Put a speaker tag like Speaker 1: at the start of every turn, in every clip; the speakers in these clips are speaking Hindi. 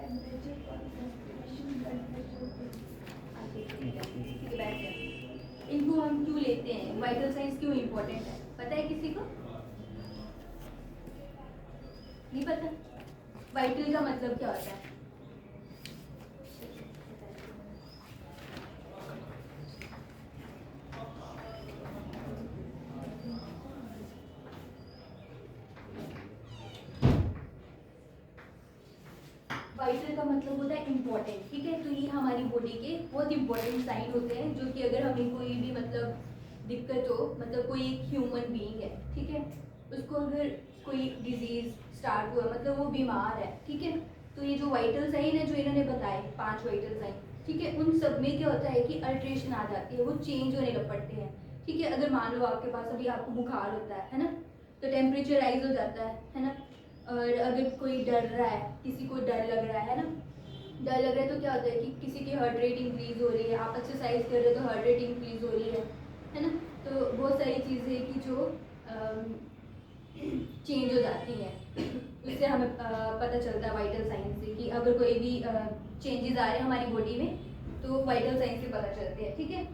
Speaker 1: Temperature, concentration, blood pressure. ठीक है, बैठ जाए। इनको हम क्यों लेते हैं, वाइटल साइंस क्यों इम्पोर्टेंट है, पता है किसी को? नहीं पता? वाइटल का मतलब क्या होता है? वाइटल का मतलब होता है इम्पोर्टेंट, ठीक है। तो ये हमारी बॉडी के बहुत इंपॉर्टेंट साइन होते हैं, जो कि अगर हमें कोई भी मतलब दिक्कत हो, मतलब कोई एक ह्यूमन बीइंग है, ठीक है, उसको अगर कोई डिजीज स्टार्ट हुआ, मतलब वो बीमार है, ठीक है, तो ये जो वाइटल साइन है जो इन्होंने बताए 5 वाइटल साइन, ठीक है, उन सब में क्या होता है कि अल्ट्रेशन आ जाती है, वो चेंज होने लग पड़ते हैं, ठीक है। अगर मान लो आपके पास अभी आपको बुखार होता है ना, तो टेम्परेचर राइज हो जाता है ना। और अगर कोई डर रहा है, किसी को डर लग रहा है ना, डर लग रहा है तो क्या होता है कि किसी की हार्ट रेट इंक्रीज हो रही है, आप एक्सरसाइज कर रहे हो तो हार्ट रेट इंक्रीज हो रही है ना। तो बहुत सारी चीज़ें कि जो चेंज हो जाती हैं, उससे हमें पता चलता है वाइटल साइंस से कि अगर कोई भी चेंजेस आ रहे हैं हमारी बॉडी में, तो वाइटल साइंस से पता चलते हैं, ठीक है।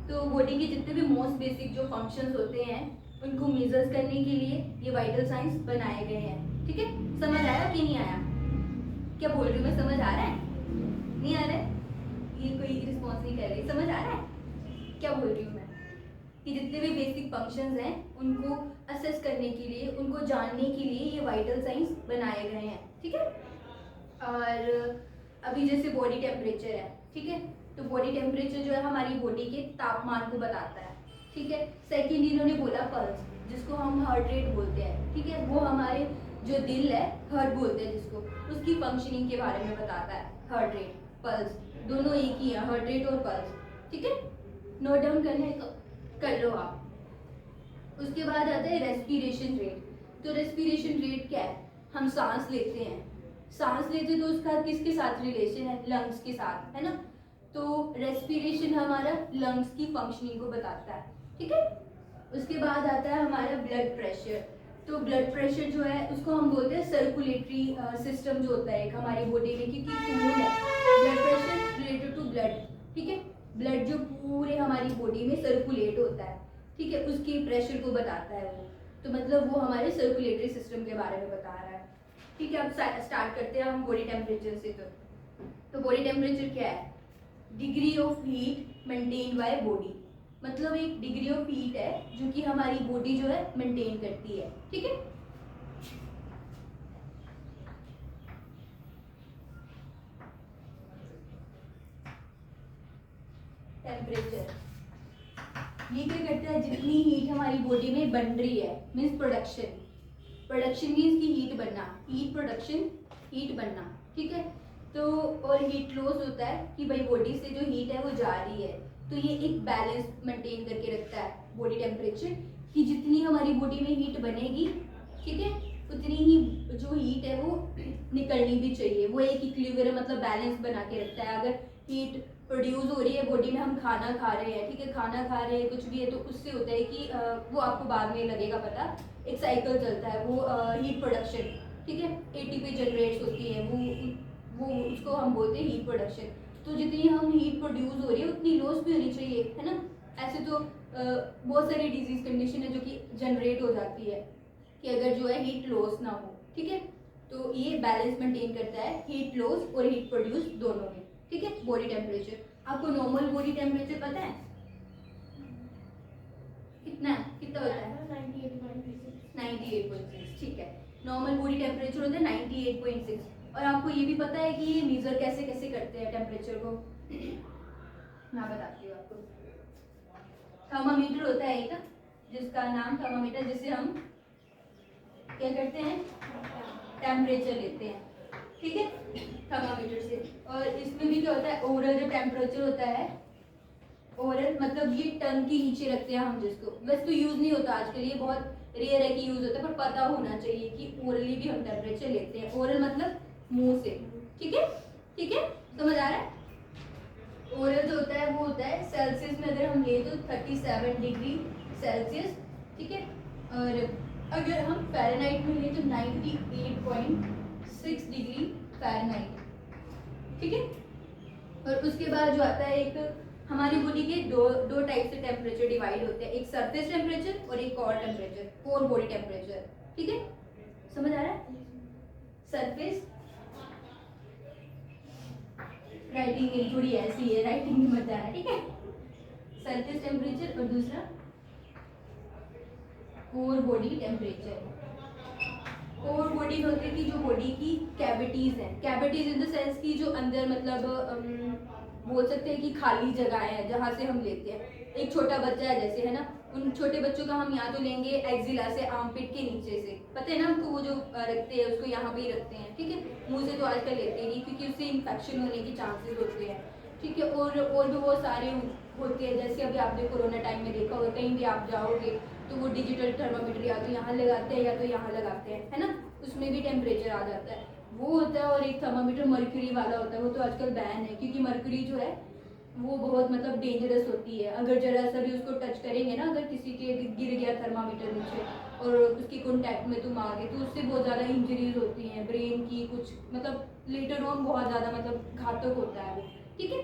Speaker 1: तो बॉडी के जितने भी मोस्ट बेसिक जो फंक्शंस होते हैं, उनको मेजर्स करने के लिए ये वाइटल साइंस बनाए गए हैं, ठीक है। समझ आया कि नहीं आया? क्या बोल रही हूँ मैं, समझ आ रहा है? नहीं आ रहा है? ये कोई रिस्पॉन्स नहीं कर रही, समझ आ रहा है क्या बोल रही हूँ मैं? कि जितने भी बेसिक फंक्शंस हैं उनको असेस करने के लिए, उनको जानने के लिए ये वाइटल साइंस बनाए गए हैं, ठीक है। और अभी जैसे बॉडी टेम्परेचर है, ठीक है, तो बॉडी टेम्परेचर जो है हमारी बॉडी के तापमान को बताता है, ठीक है। सेकंड इन्होंने बोला पल्स, जिसको हम हार्ट रेट बोलते हैं, ठीक है, वो हमारे जो दिल है, हार्ट बोलते हैं जिसको, उसकी फंक्शनिंग के बारे में बताता है। हार्ट रेट, पल्स दोनों एक ही है, हार्ट रेट और पल्स, ठीक है। नोट डाउन करने कर लो आप। उसके बाद आता है रेस्पिरेशन रेट। तो रेस्पिरेशन रेट क्या है? हम सांस लेते हैं, सांस लेते तो उसका किसके साथ रिलेशन है? लंग्स के साथ, है ना। तो रेस्पिरेशन हमारा लंग्स की फंक्शनिंग को बताता है, ठीक है। उसके बाद आता है हमारा ब्लड प्रेशर। तो ब्लड प्रेशर जो है उसको हम बोलते हैं सर्कुलेटरी सिस्टम जो होता है एक हमारी बॉडी में, क्योंकि खून है, blood pressure related to blood, ठीक है। ब्लड जो पूरे हमारी बॉडी में सर्कुलेट होता है, ठीक है, उसके प्रेशर को बताता है वो। तो मतलब वो हमारे सर्कुलेटरी सिस्टम के बारे में बता रहा है, ठीक है। अब स्टार्ट करते हैं हम बॉडी टेम्परेचर से। तो बॉडी टेम्परेचर क्या है? Degree of heat maintain by body, मतलब एक डिग्री ऑफ हीट है जो कि हमारी बॉडी जो है मेंटेन करती है, ठीक है। टेम्परेचर ये क्या करता है? जितनी हीट हमारी बॉडी में बन रही है, मीन्स प्रोडक्शन, प्रोडक्शन मीन्स की हीट बनना, हीट प्रोडक्शन, हीट बनना, ठीक है। तो और हीट लॉस होता है कि भाई बॉडी से जो हीट है वो जा रही है। तो ये एक बैलेंस मेंटेन करके रखता है बॉडी टेम्परेचर, कि जितनी हमारी बॉडी में हीट बनेगी, ठीक है, उतनी ही जो हीट है वो निकलनी भी चाहिए। वो एक इक्विलिब्रियम मतलब बैलेंस बना के रखता है। अगर हीट प्रोड्यूस हो रही है बॉडी में, हम खाना खा रहे हैं, ठीक है, खाना खा रहे हैं कुछ भी है, तो उससे होता है कि वो आपको बाद में लगेगा पता, एक साइकिल चलता है वो हीट प्रोडक्शन, ठीक है, एटीपी जनरेट्स होती है, वो उसको हम बोलते हैं हीट प्रोडक्शन। तो जितनी हम हीट प्रोड्यूस हो रही है उतनी लॉस भी होनी चाहिए, है ना। ऐसे तो बहुत सारी डिजीज कंडीशन है जो कि जनरेट हो जाती है कि अगर जो है हीट लॉस ना हो, ठीक है। तो ये बैलेंस मेंटेन करता है हीट लॉस और हीट प्रोड्यूस दोनों में, ठीक है। बॉडी टेम्परेचर, आपको नॉर्मल बॉडी टेम्परेचर पता है कितना है? कितना होता है? 98.6, ठीक है। नॉर्मल बॉडी टेम्परेचर होता है 98.6। और आपको ये भी पता है कि ये मेजर कैसे कैसे करते हैं टेम्परेचर को? मैं बताती हूँ आपको। थर्मामीटर होता है एक, जिसका नाम थर्मामीटर, जिससे हम क्या करते हैं? टेम्परेचर लेते हैं, ठीक है, थर्मामीटर से। और इसमें भी क्या होता है? ओवरऑल जो टेम्परेचर होता है, ओरल मतलब ये टंग के नीचे रखते हैं हम, जिसको वैसे तो यूज नहीं होता आजकल, ये बहुत रेयर है कि यूज होता है, पर पता होना चाहिए कि ओरली भी हम टेम्परेचर लेते हैं। ओरल मतलब मुंह से, ठीक है, ठीक है, समझ आ रहा है। ओरल जो होता है वो होता है सेल्सियस में, अगर हम ले तो 37 डिग्री सेल्सियस, ठीक है। और अगर हम फ़ारेनहाइट में ले तो 98.6 डिग्री फ़ारेनहाइट, उसके बाद जो आता है, एक हमारी बॉडी के दो टाइप से टेम्परेचर डिवाइड होते हैं, एक सरफेस टेम्परेचर और एक core temperature, core body temperature. ठीक है, समझ आ रहा है? सरफेस राइटिंग मेरी थोड़ी ऐसी है, राइटिंग में मत जाना, ठीक है। सरफेस टेम्परेचर और दूसरा core body temperature. Core body होते हैं कि जो बॉडी की कैविटीज हैं, कैविटीज इन द सेंस की जो अंदर मतलब बोल सकते हैं कि खाली जगह है जहाँ से हम लेते हैं। एक छोटा बच्चा है जैसे, है ना, उन छोटे बच्चों का हम यहाँ तो लेंगे एक्सिला से, आर्मपिट के नीचे से, पता है ना हमको, वो जो रखते हैं उसको यहाँ पे ही रखते हैं, ठीक है। मुंह से तो आजकल लेते ही नहीं क्योंकि उससे इन्फेक्शन होने के चांसेस होते हैं, ठीक है। और भी बहुत सारे होते हैं, जैसे अभी आपने कोरोना टाइम में देखा होगा, कहीं भी आप जाओगे तो वो डिजिटल थर्मामीटर या तो यहाँ लगाते हैं या तो यहाँ लगाते हैं, है ना, उसमें भी टेम्परेचर आ जाता है, वो होता है। और एक थर्मामीटर मर्क्यूरी वाला होता है, वो तो आजकल बैन है क्योंकि मर्क्यूरी जो है वो बहुत मतलब डेंजरस होती है। अगर जरा सा भी उसको टच करेंगे ना, अगर किसी के गिर गया थर्मामीटर नीचे और उसके कॉन्टैक्ट में तुम आ गए तो उससे बहुत ज़्यादा इंजरीज होती हैं ब्रेन की, कुछ मतलब लेटर ऑन बहुत ज़्यादा मतलब घातक होता है वो, ठीक है।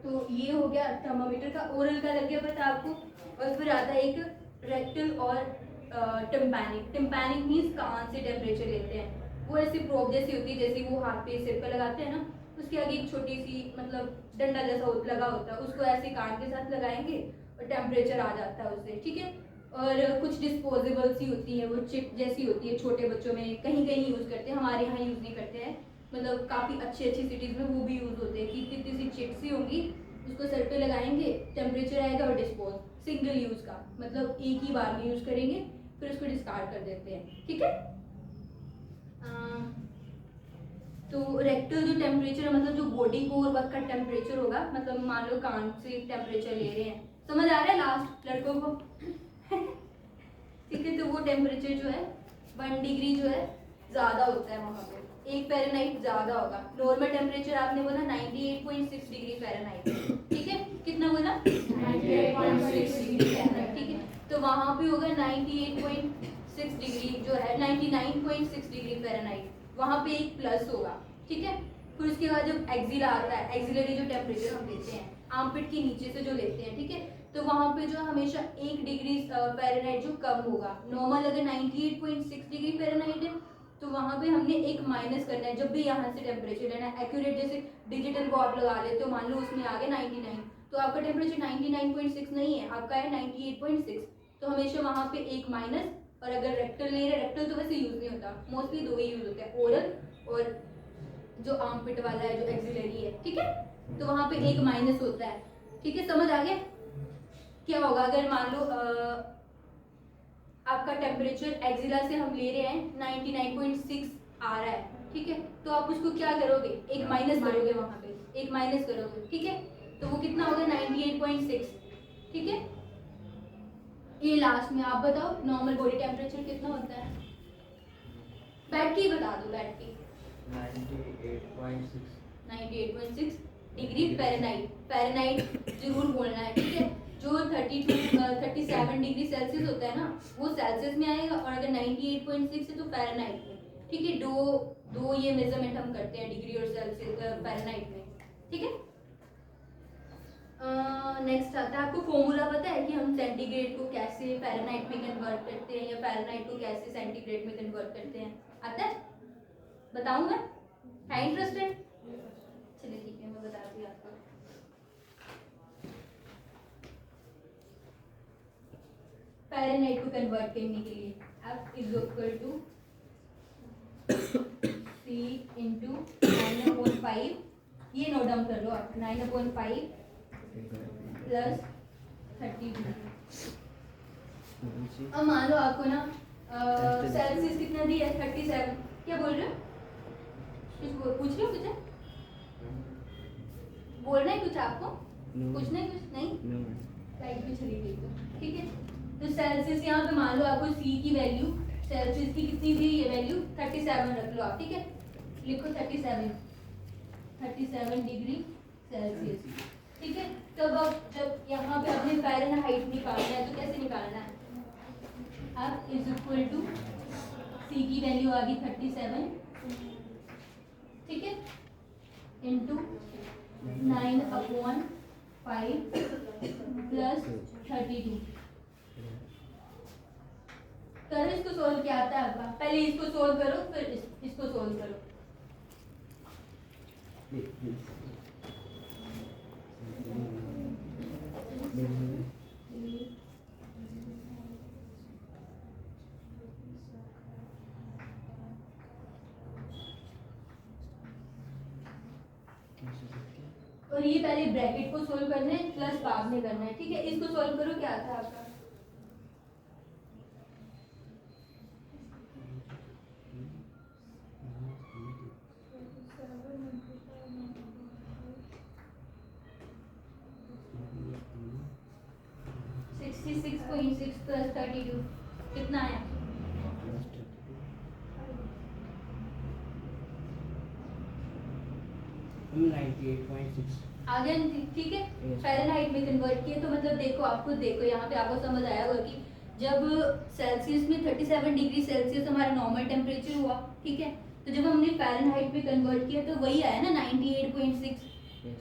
Speaker 1: तो ये हो गया थर्मामीटर का। ओरल का लग गया पता आपको। और फिर आता है एक रेक्टल और टिम्पैनिक। टिम्पैनिक मीन्स कान से टेम्परेचर लेते हैं, वो ऐसी प्रोब जैसी होती है, जैसे वो हाथ पे सिर पे लगाते हैं ना, उसके आगे एक छोटी सी मतलब डंडा जैसा लगा होता है, उसको ऐसे कान के साथ लगाएंगे और टेम्परेचर आ जाता है उससे, ठीक है। और कुछ डिस्पोजेबल सी होती है, वो चिप जैसी होती है, छोटे बच्चों में कहीं कहीं यूज़ करते हैं, हमारे यहाँ यूज़ नहीं करते हैं, मतलब काफ़ी अच्छी अच्छी सिटीज़ में वो भी यूज़ होते हैं कि कितनी सी चिप्स ही होंगी, उसको सर पे लगाएंगे, टेम्परेचर आएगा और डिस्पोज, सिंगल यूज़ का, मतलब एक ही बार में यूज़ करेंगे फिर उसको डिस्कार्ड कर देते हैं, ठीक है। तो रेक्टल जो टेम्परेचर है मतलब जो बॉडी कोर वर्क का टेम्परेचर होगा, मतलब मान लो कान से टेम्परेचर ले रहे हैं, समझ आ रहा है लास्ट लड़कों को? ठीक है, तो वो टेम्परेचर जो है 1 डिग्री जो है ज़्यादा होता है वहाँ पे, 1 फ़ारेनहाइट ज़्यादा होगा। नॉर्मल टेम्परेचर आपने बोला 98.6 डिग्री फ़ारेनहाइट, ठीक है, कितना बोला? 98.6 डिग्री फ़ारेनहाइट, ठीक है। तो वहाँ पे होगा 98.6 डिग्री जो है 99.6 डिग्री फ़ारेनहाइट, वहाँ पे एक प्लस होगा, ठीक है। फिर उसके बाद जब एक्सिला आता है, एक्सिलरी जो टेम्परेचर हम लेते हैं आर्मपिट के नीचे से जो लेते हैं, ठीक है, तो वहाँ पे जो हमेशा 1 डिग्री फ़ारेनहाइट जो कम होगा। नॉर्मल अगर 98.6 डिग्री फ़ारेनहाइट है तो वहाँ पे हमने एक माइनस करना है जब भी यहाँ से टेम्परेचर लेना है। एक्यूरेट जैसे डिजिटल को आप लगा लेते हो, मान लो उसमें आ गया 99, तो आपका टेम्परेचर 99.6 नहीं है, आपका है 98.6, तो हमेशा वहाँ पे एक माइनस। और अगर रेक्टल ले रहे, रेक्टल तो वैसे यूज़ नहीं होता, मोस्टली 2 ही यूज़ होते हैं, ओरल और जो आर्मपिट वाला है जो एक्सिलरी है, ठीक है, तो वहाँ पे एक माइनस होता है, ठीक है। समझ आ गया? क्या होगा अगर मान लो आपका टेम्परेचर एक्सिला से हम ले रहे हैं 99.6 आ रहा है, ठीक है, तो आप उसको क्या करोगे, एक माइनस करोगे, वहाँ पे एक माइनस करोगे, ठीक है, तो वो कितना होगा 98.6, ठीक है। ये लास्ट में आप बताओ नॉर्मल बॉडी टेम्परेचर कितना होता है? बैठ के बता दो, बैठ के। 98.6 डिग्री फ़ारेनहाइट, फ़ारेनहाइट जरूर बोलना है, ठीक है। जो 37 डिग्री सेल्सियस होता है ना वो सेल्सियस में आएगा, और अगर 98.6 है तो फ़ारेनहाइट में, ठीक है। दो ये मेजरमेंट हम करते हैं डिग्री और सेल्सियस फ़ारेनहाइट में, ठीक है। नेक्स्ट आता है, आपको फॉर्मूला पता है कि हम सेंटीग्रेड को कैसे फ़ारेनहाइट में कन्वर्ट करते हैं या फ़ारेनहाइट को कैसे सेंटीग्रेड में कन्वर्ट करते हैं? आता है? बताऊँ मैं? है इंटरेस्टेड? चलिए ठीक है, मैं बताती हूँ आपको। फ़ारेनहाइट को कन्वर्ट करने के लिए F is equal to C into 9/5, ये नोट डाउन कर लो आप, 9/5 प्लस 30 डिग्री। अब मान लो आपको ना सेल्सियस कितना दिया है 37, क्या बोल रहे हो? कुछ पूछ रहे हो? कुछ है बोलना है कुछ आपको? पूछना है कुछ? नहीं, लाइट भी चली गई तो ठीक है। तो सेल्सियस यहाँ पे मान लो आपको C की वैल्यू, सेल्सियस की कितनी दी ये वैल्यू 37 रख लो आप, ठीक है, लिखो 37 डिग्री सेल्सियस, ठीक है। तब अब जब यहाँ पे अपने फ़ारेनहाइट निकालना है तो कैसे निकालना है? अब इज इक्वल टू C की वैल्यू आ गई 37, ठीक है, इंटू 9/5 प्लस 32। करो इसको सोल्व, क्या आता है आपका? पहले इसको सोल्व करो फिर इसको सोल्व करो। और ये पहले ब्रैकेट को सोल्व करना है प्लस बाद में करना है, ठीक है। इसको सोल्व करो, क्या आता है आपका? 66.6 प्लस 32 कितना है?
Speaker 2: 98.6।
Speaker 1: आ गया, ठीक है। फ़ारेनहाइट में कन्वर्ट किए तो मतलब देखो, आपको देखो यहाँ पे आपको समझ आया होगा कि जब सेल्सियस में 37 डिग्री सेल्सियस हमारा नॉर्मल टेम्परेचर हुआ, ठीक है। तो जब हमने फ़ारेनहाइट में कन्वर्ट किया तो वही आया ना 98.6,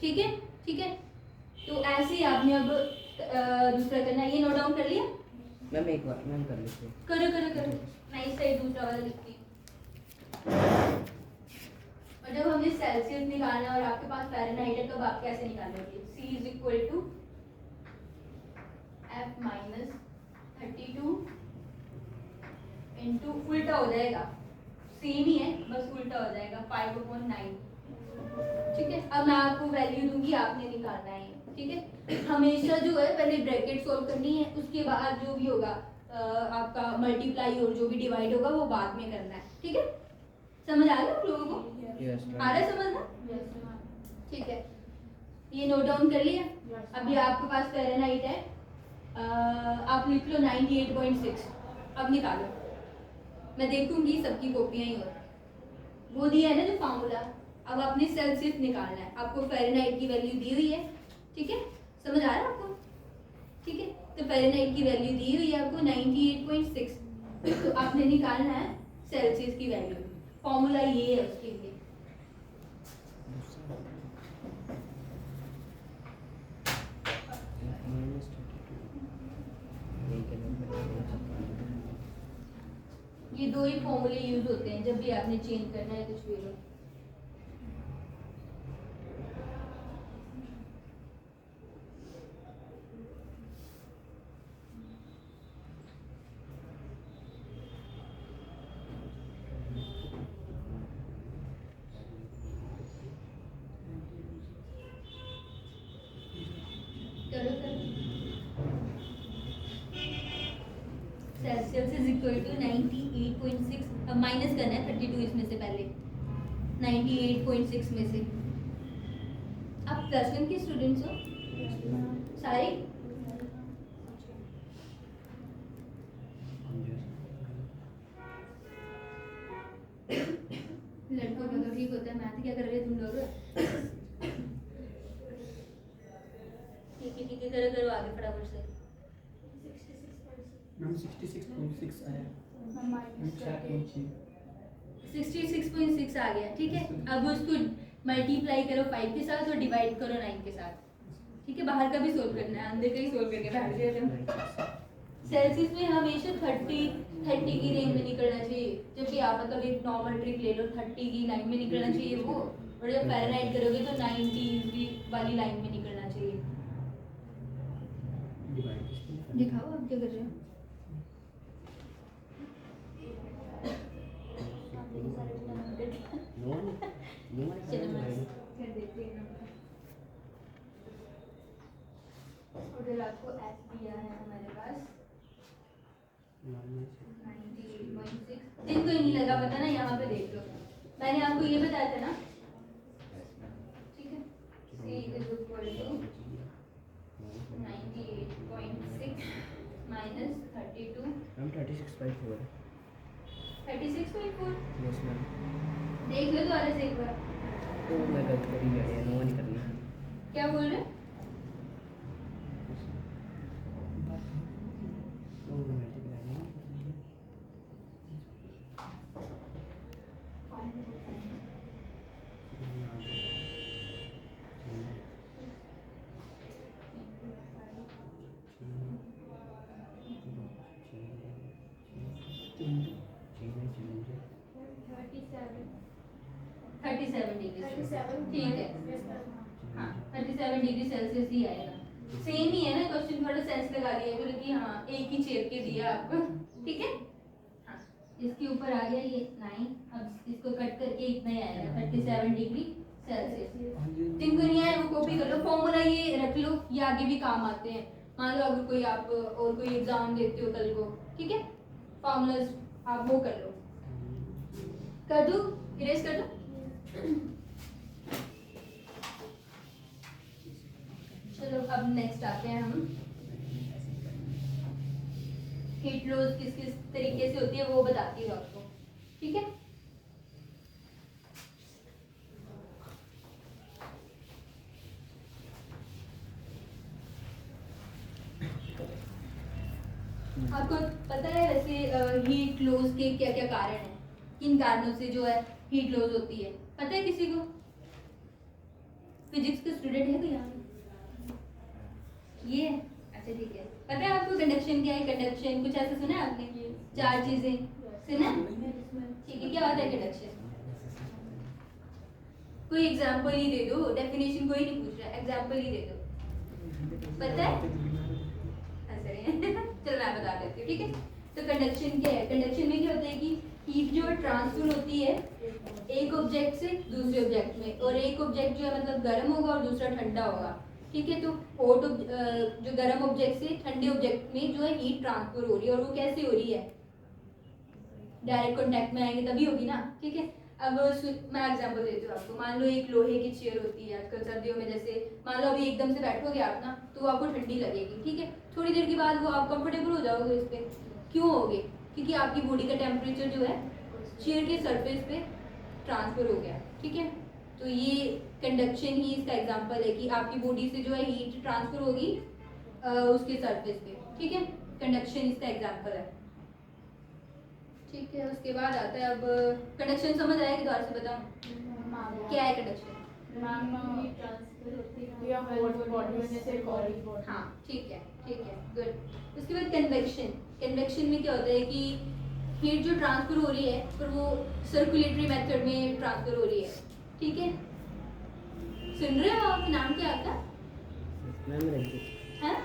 Speaker 1: ठीक है, ठीक है। तो ऐसे ही आपने अब दूसरा करना है। ये नोट डाउन कर लिया?
Speaker 2: मैम एक बार मैम कर लेते हैं।
Speaker 1: करो करो करो, मैं इस साइड दूसरा वाला लिखती हूँ। और जब हमने सेल्सियस निकालना है और आपके पास फ़ारेनहाइट है, तब आप कैसे निकालोगे? C is equal to F minus 32 into, उल्टा हो जाएगा, सेम ही है बस उल्टा हो जाएगा, 5/9, ठीक है। अब मैं आपको वैल्यू दूंगी, आपने निकालना है, ठीक है। हमेशा जो है पहले ब्रैकेट सॉल्व करनी है, उसके बाद जो भी होगा आपका मल्टीप्लाई और जो भी डिवाइड होगा वो बाद में करना है, ठीक है। समझ आ रहा है आप लोगों को? आ रहा है समझना? ठीक है, ये नोट डाउन कर लिया। अभी आपके पास फ़ारेनहाइट है, आप लिख लो 98.6। अब निकालो, मैं देखूंगी सबकी कॉपियां ही। और वो दिया है ना जो फार्मूला, अब आपने सेल्सियस निकालना है, आपको फ़ारेनहाइट की वैल्यू दी हुई है, ठीक है। समझ आ रहा है आपको? ठीक है, तो फ़ारेनहाइट की वैल्यू दी हुई है आपको 98.6, तो आपने निकालना है सेल्सियस की वैल्यू। फॉर्मूला ये है उसके लिए। ये दो ही फॉर्मूले यूज होते हैं जब भी आपने चेंज करना है कुछ भी हो। चलो सेल्सियस इज इक्वल टू 98.6, अब माइनस करना है 32 इसमें से, पहले 98.6 में से। आप +1 के स्टूडेंट्स हो सारे? लड़कों का तो ठीक होता है, मैथ क्या कर रहे हो तुम लोग? ठीक है करो करो आगे फटाफट से।
Speaker 3: मैम 66.6 आया।
Speaker 1: 66.6 आ गया, ठीक है। अब उसको मल्टीप्लाई करो 5 के साथ और डिवाइड करो 9 के साथ, ठीक है। बाहर का भी सोल्व करना है, अंदर का ही सोल्व करके बैठ गए तुम। सेल्सियस में हमेशा 30 की रेंज में निकलना चाहिए। जब भी आप मतलब एक नॉर्मल ट्रिक ले लो, 30 की लाइन में निकलना चाहिए वो, और जब फ़ारेनहाइट करोगे तो 90 वाली लाइन में निकलना चाहिए। दिखाओ आप क्या कर रहे हो। चलो मैं कर देती हूँ। उधर आपको एस दिया है हमारे पास 98.6। जिनको ही नहीं लगा पता ना, यहाँ पे देख लो, मैंने आपको ये बताया था ना, ठीक है। C is equal to 98.6 minus 32।
Speaker 2: Ma'am 36.4 है।
Speaker 1: 36.4
Speaker 2: यस मैम।
Speaker 1: देख लो दोबारा से एक बार।
Speaker 2: तो मैं गलत कर ही गया, नो नहीं करनी।
Speaker 1: क्या बोल रहे? 37 डिग्री।
Speaker 4: 37
Speaker 1: ठीक है, हाँ 37 डिग्री सेल्सियस ही आएगा। सेम ही है ना, क्वेश्चन थोड़ा सेंस लगा दिया बोले कि हाँ एक ही छेद के दिया आपको। ठीक है, हाँ इसके ऊपर आ गया ये 9, अब इसको कट करके इतना ही आएगा 37 डिग्री सेल्सियस। जिनको नहीं आए वो कॉपी कर लो, फॉर्मूला ये रख लो, ये आगे भी काम आते हैं। मान लो अगर कोई आप और कोई एग्जाम देते हो कल को, ठीक है, फॉर्मूलाज आप वो कर लो। कर दूं, इरेज कर दूं? चलो अब नेक्स्ट आते हैं हम, हीट लॉस किस किस तरीके से होती है वो बताती हूँ आपको। ठीक है, आपको पता है वैसे हीट लॉस के क्या क्या कारण हैं, किन कारणों से जो है हीट लॉस होती है, पता है किसी को? फिजिक्स का स्टूडेंट है कोई यहाँ? ये है? अच्छा ठीक है। पता है आपको कंडक्शन क्या है? कंडक्शन कुछ ऐसा सुना है आपने? 4 चीजें सुना है? ठीक है, क्या होता है कंडक्शन? कोई एग्जाम्पल ही दे दो, डेफिनेशन कोई नहीं पूछ रहा, एग्जाम्पल ही दे दो। पता है? चलो मैं बता देती हूँ। ठीक है, तो कंडक्शन क्या है? कंडक्शन में क्या होता है कि हीट जो है ट्रांसफर होती है एक ऑब्जेक्ट से दूसरे ऑब्जेक्ट में, और एक ऑब्जेक्ट जो है मतलब गर्म होगा और दूसरा ठंडा होगा। ठीक है, तो हॉट जो गर्म ऑब्जेक्ट से ठंडे ऑब्जेक्ट में जो है हीट ट्रांसफर हो रही है, और वो कैसे हो रही है? डायरेक्ट कॉन्टैक्ट में आएंगे तभी होगी ना। ठीक है, अब मैं एग्जांपल देती हूँ आपको। मान लो एक लोहे की चेयर होती है आजकल सर्दियों में, जैसे मान लो अभी एकदम से बैठोगे आप ना तो आपको ठंडी लगेगी। ठीक है, थोड़ी देर के बाद वो आप कंफर्टेबल हो जाओगे इस पर। क्यों होगे? क्योंकि आपकी बॉडी का टेम्परेचर जो है चेयर के सरफेस पे ट्रांसफर हो गया। ठीक है, तो ये कंडक्शन ही इसका एग्जांपल है कि आपकी बॉडी से जो है हीट ट्रांसफर होगी उसके सरफेस पे। ठीक है, कंडक्शन इसका एग्जांपल है। ठीक है, उसके बाद आता है, अब कंडक्शन समझ आया कि दोबारा से बताऊं क्या है कंडक्शन? हाँ ठीक है, गुड। उसके बाद कन्वेक्शन। कन्वेक्शन में क्या होता है कि हीट जो ट्रांसफर हो रही है पर वो सर्कुलेटरी मेथड में ट्रांसफर हो रही है। ठीक है, सुन रहे हो आप? नाम क्या आपका?
Speaker 2: मैम रंजित।
Speaker 1: हैं?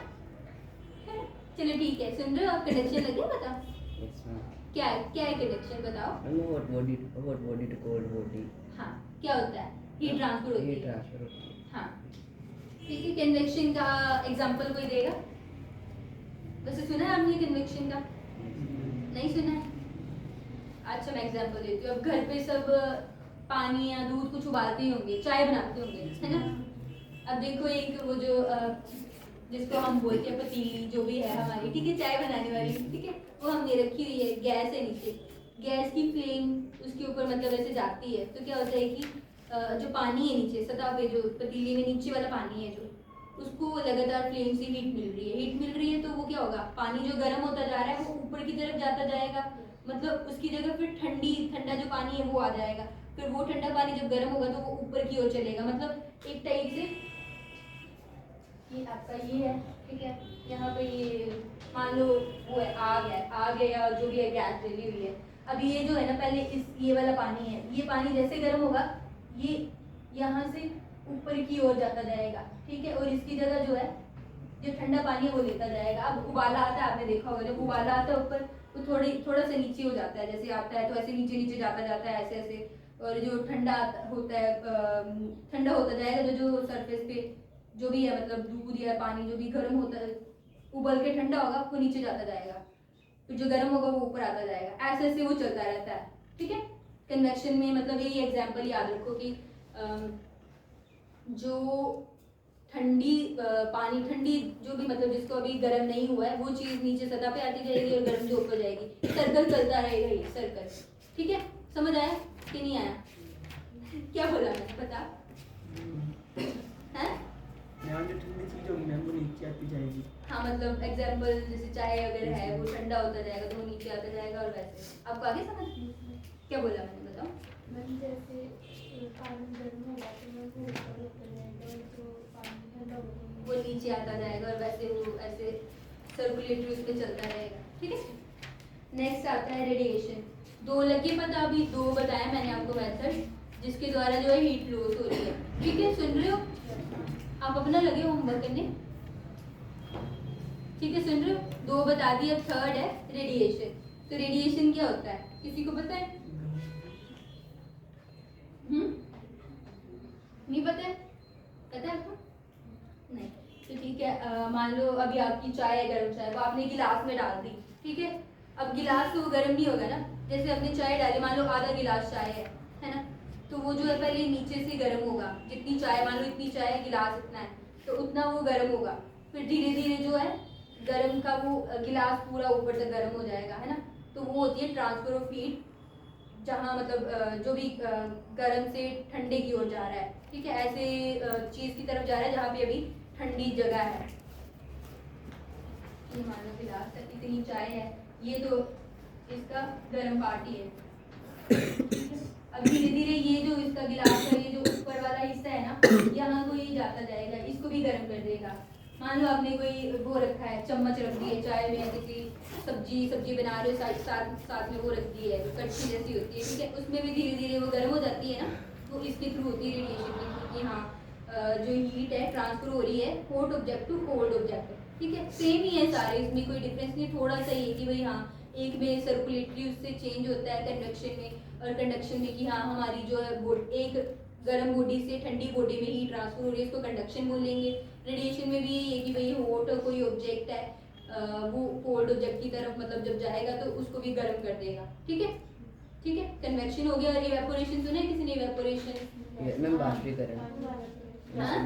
Speaker 1: चलो ठीक है, सुन रहे हो आप? कंडक्शन लगे बताओ
Speaker 2: यस मैम।
Speaker 1: क्या है कंडक्शन बताओ।
Speaker 2: Ma'am hot body to cold body.
Speaker 1: हाँ, क्या होता है? हीट ट्रांसफर होती
Speaker 2: हीट
Speaker 1: है।
Speaker 2: ट्रांसफर होती है।
Speaker 1: हाँ ठीक है, कन्वेक्शन का एग्जांपल कोई देगा? वैसे सुना है आपने कन्वेक्शन का? नहीं सुना है? अच्छा मैं एग्जांपल देती हूँ। अब घर पे सब पानी या दूध कुछ उबालते ही होंगे, चाय बनाते होंगे, है ना? अब देखो एक वो जो जिसको हम बोलते हैं पतीली जो भी है हमारी, ठीक है, चाय बनाने वाली, ठीक है, वो हमने रखी हुई है, गैस है नीचे, गैस की फ्लेम उसके ऊपर मतलब ऐसे जाती है, तो क्या होता है कि जो पानी है नीचे सतह पे, जो पतीली में नीचे वाला पानी है जो, उसको लगातार फ्लेम से हीट मिल रही है, तो वो क्या होगा, पानी जो गर्म होता जा रहा है वो ऊपर की तरफ जाता जाएगा, मतलब उसकी जगह फिर ठंडा जो पानी है वो आ जाएगा, फिर वो ठंडा पानी जब गर्म होगा तो वो ऊपर की ओर चलेगा, मतलब एक टाइप से ये आपका ये है, ठीक है, यहाँ पे ये मान लो वो है आग है या जो भी है, गैस जली हुई है। अब ये जो है ना, पहले ये वाला पानी है, ये पानी जैसे गर्म होगा ये यहाँ से ऊपर की ओर जाता जाएगा, ठीक है, और इसकी जगह जो है जो ठंडा पानी है वो लेता जाएगा। अब उबाला आता है, आपने देखा होगा, जब उबाला आता है ऊपर तो थोड़ा सा नीचे हो जाता है, जैसे आता है तो ऐसे नीचे जाता है ऐसे, और जो ठंडा होता है ठंडा होता जाएगा, जो सरफेस पे जो भी है, मतलब दूध या पानी जो भी गर्म होता है उबल के ठंडा होगा वो नीचे जाता जाएगा, फिर जो गर्म होगा वो ऊपर आता जाएगा, ऐसे वो चलता रहता है, ठीक है। कन्वेक्शन में मतलब यही एग्जांपल याद रखो कि जो ठंडी जो भी मतलब जिसको अभी गर्म नहीं हुआ है वो चीज़ नीचे सतह पे आती जाएगी और गर्म जो ऊपर जाएगी, सर्कल चलता रहेगा ये सर्कल, ठीक है। समझ आया कि नहीं आया? क्या बोला मैंने, बता। हैं?
Speaker 3: यहाँ जो ठंडी चीज होगी मैम वो नीचे आती जाएगी।
Speaker 1: हाँ, मतलब एग्जाम्पल जैसे चाय अगर है वो ठंडा होता जाएगा तो वो नीचे आता जाएगा, और वैसे आपको आगे समझ क्या बोला मैंने, बताओ।
Speaker 4: जैसे पानी गर्म होगा तो वो ऊपर होता जाएगा और जो पानी ठंडा होगा
Speaker 1: वो नीचे आता जाएगा, और वैसे वो ऐसे सर्कुलेटरी उसमें चलता रहेगा, ठीक है। नेक्स्ट आता है रेडिएशन। दो लगे पता, अभी दो बताया मैंने आपको मेथड, जिसके द्वारा जो है हीट लॉस हो रही है। ठीक है, सुन रहे हो? आप अपना लगे होमवर्क करने। ठीक है, सुन रहे हो? 2 बता दिए, अब थर्ड है रेडिएशन। तो रेडिएशन क्या होता है, किसी को पता है? नहीं पता है? पता है आपको? नहीं। तो ठीक है, मान लो अभी आपकी चाय है, गर्म चाय, वो आपने गिलास में डाल दी। ठीक है, अब गिलास तो गर्म नहीं होगा ना। जैसे हमने चाय डाली, मान लो आधा गिलास चाय है ना, तो वो जो है पहले नीचे से गर्म होगा। जितनी चाय, मान लो इतनी चाय है, गिलास इतना है, तो उतना वो गर्म होगा। फिर धीरे धीरे जो है गर्म का वो गिलास पूरा ऊपर तक गर्म हो जाएगा, है ना। तो वो होती है ट्रांसफर ऑफ हीट, जहाँ मतलब जो भी गर्म से ठंडे की ओर जा रहा है। ठीक है, ऐसे चीज़ की तरफ जा रहा है जहाँ पे अभी ठंडी जगह है। ये मान लो गिलास तक इतनी चाय है, ये तो इसका गर्म पार्ट ही है। अब धीरे धीरे ये जो इसका गिलास है, ये जो ऊपर वाला हिस्सा है ना, यहाँ को ये जाता जाएगा, इसको भी गर्म कर देगा। मान लो आपने कोई वो रखा है, चम्मच रख दी है चाय में, किसी सब्जी बना रहे हो, साथ में वो रख दी है, कड़छी जैसी होती है। ठीक है, उसमें भी धीरे धीरे वो गर्म हो जाती है ना, तो इसके थ्रू होती है रेडिएशन के थ्रू कि हाँ जो हीट है ट्रांसफर हो रही है hot object to cold object. ठीक है, सेम ही है सारे, इसमें कोई डिफरेंस नहीं, थोड़ा सा ही है कि भाई हाँ एक में सर्कुलेटरी उससे चेंज होता है कन्वेक्शन में, और कंडक्शन में कि हाँ हमारी जो है एक गर्म बॉडी से ठंडी बॉडी में हीट ट्रांसफर हो रही है, इसको कंडक्शन बोलेंगे। रेडिएशन में भी यही है कि भाई हॉट कोई ऑब्जेक्ट है वो कोल्ड ऑब्जेक्ट की तरफ मतलब जब जाएगा तो उसको भी गर्म कर देगा। ठीक है, ठीक है, कन्वेक्शन हो गया। और इवेपोरेशन सुना है किसी ने? इवेपोरेशन
Speaker 2: मैम बाष्पीकरण।
Speaker 1: हाँ,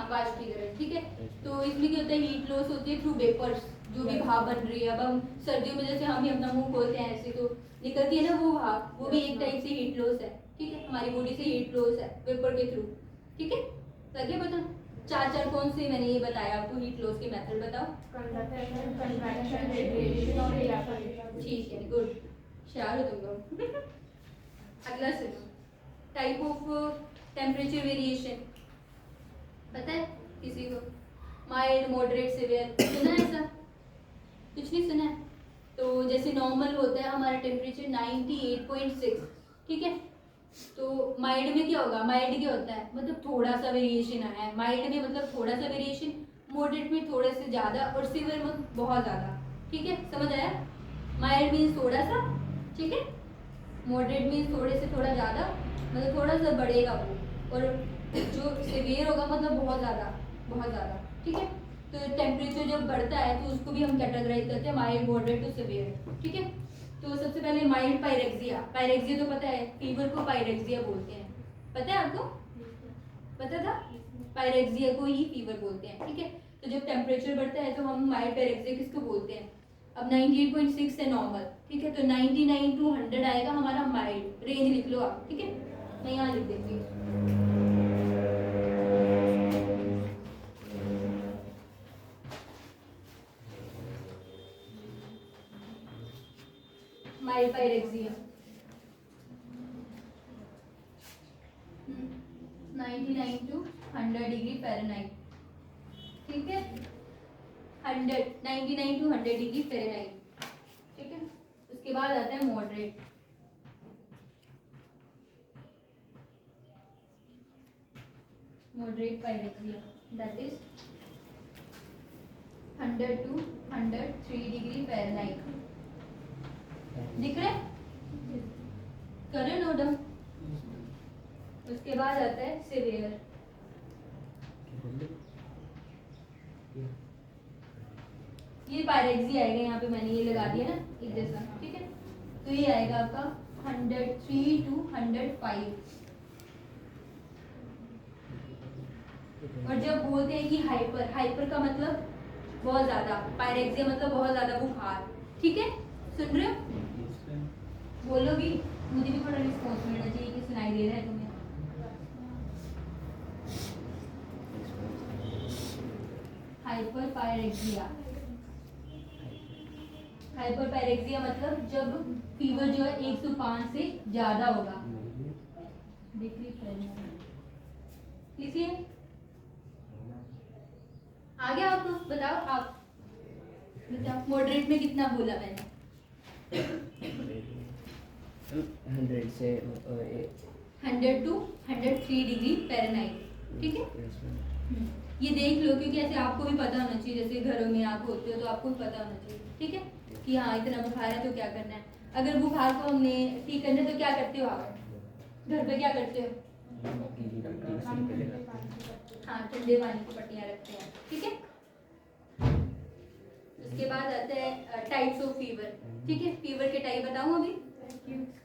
Speaker 1: बाष्पीकरण। ठीक है, तो इसमें क्या होता है, हीट लॉस होती है थ्रू वेपर्स, जो भी भाप बन रही है। अब हम सर्दियों में जैसे हम ही अपना मुंह खोलते हैं ऐसे तो निकलती है ना वो भाप, वो भी एक टाइप से हीट लॉस है। ठीक है, हमारी बॉडी से हीट लॉस है वेपर के थ्रू। ठीक है, लगे पता? 4 कौन से मैंने ये बताया आपको हीट लॉस के मेथड बताओ। ठीक है, गुड, होशियार हो तुम लोग। अगला सुनो, टाइप ऑफ टेम्परेचर वेरिएशन पता है किसी को? माइल्ड, मॉडरेट, सिवियर, सुना है ऐसा? कुछ नहीं सुना है? तो जैसे नॉर्मल होता है हमारा टेम्परेचर 98.6। ठीक है, तो माइल्ड में क्या होगा? माइल्ड क्या होता है, मतलब थोड़ा सा वेरिएशन आया है। माइल्ड में मतलब थोड़ा सा वेरिएशन, मॉडरेट में थोड़े से ज़्यादा, और सिवियर में बहुत ज़्यादा। ठीक है, समझ आया? माइल्ड मीन्स थोड़ा सा, ठीक है, मॉडरेट मीन्स थोड़े से थोड़ा ज़्यादा, मतलब थोड़ा सा बढ़ेगा वो, और जो सिवियर होगा मतलब बहुत ज़्यादा, बहुत ज़्यादा। ठीक है, तो टेम्परेचर जब बढ़ता है तो उसको भी हम कैटेगराइज करते हैं माइल्ड, मॉडरेट टू सिवियर। ठीक है, तो सबसे पहले माइल्ड पायरेक्सिया। पायरेक्सिया तो पता है, फीवर को पायरेक्सिया बोलते हैं, पता है आपको? पता था? पायरेक्सिया को ही फीवर बोलते हैं। ठीक है, तो जब टेम्परेचर बढ़ता है तो हम माइल्ड पायरेक्सिया किसको बोलते हैं? अब 98.6 है नॉर्मल। ठीक है, तो 99 to 100 आएगा हमारा माइल्ड। रेंज लिख लो आप। ठीक है, मैं यहाँ लिख देती हूँ। Mild pyrexia 99 to 100 degree Fahrenheit. ठीक है, 99 to 100 डिग्री फ़ारेनहाइट। ठीक है, उसके बाद आता है moderate. Moderate pyrexia that is 100 to 103 degree Fahrenheit. दिख रहा है? करो नोट डाउन। उसके बाद आता है सिवियर। ये पायरेक्सिया आएगा, यहाँ पे मैंने ये लगा दिया ना एक जैसा। ठीक है, तो ये आएगा आपका 103 to 105। और जब बोलते हैं कि हाइपर, हाइपर का मतलब बहुत ज़्यादा, पायरेक्सिया मतलब बहुत ज़्यादा बुखार। ठीक है, सुन रहे हो? बोलोगी? मुझे भी थोड़ा रिस्पॉन्स मिलना चाहिए कि सुनाई दे रहा है तुम्हें। Hyper pyrexia. हाइपर पायरेक्सिया मतलब जब फीवर जो है 105 से ज़्यादा होगा। लिखिए, आ गया आपको? बताओ आप, बताओ मॉडरेट में कितना बोला मैंने?
Speaker 2: 100 से
Speaker 1: 100 to 103 डिग्री फ़ारेनहाइट, ठीक है।
Speaker 2: Yes ma'am.
Speaker 1: ये देख लो, क्योंकि ऐसे आपको भी पता होना चाहिए, जैसे घरों में आप होते हो तो आपको भी पता होना चाहिए, ठीक है, कि हाँ इतना बुखार है तो क्या करना है। अगर बुखार को हमने ठीक करना है तो क्या करते हो आप घर पे, क्या करते हो?
Speaker 2: गीली पट्टी सिर पे लगाते हैं।
Speaker 1: हाँ, ठंडे पानी की पट्टियाँ रखते हैं, ठीक है। उसके बाद आता है टाइप्स ऑफ फीवर, ठीक है। फीवर के टाइप बताऊँ अभी?
Speaker 4: एक्यूट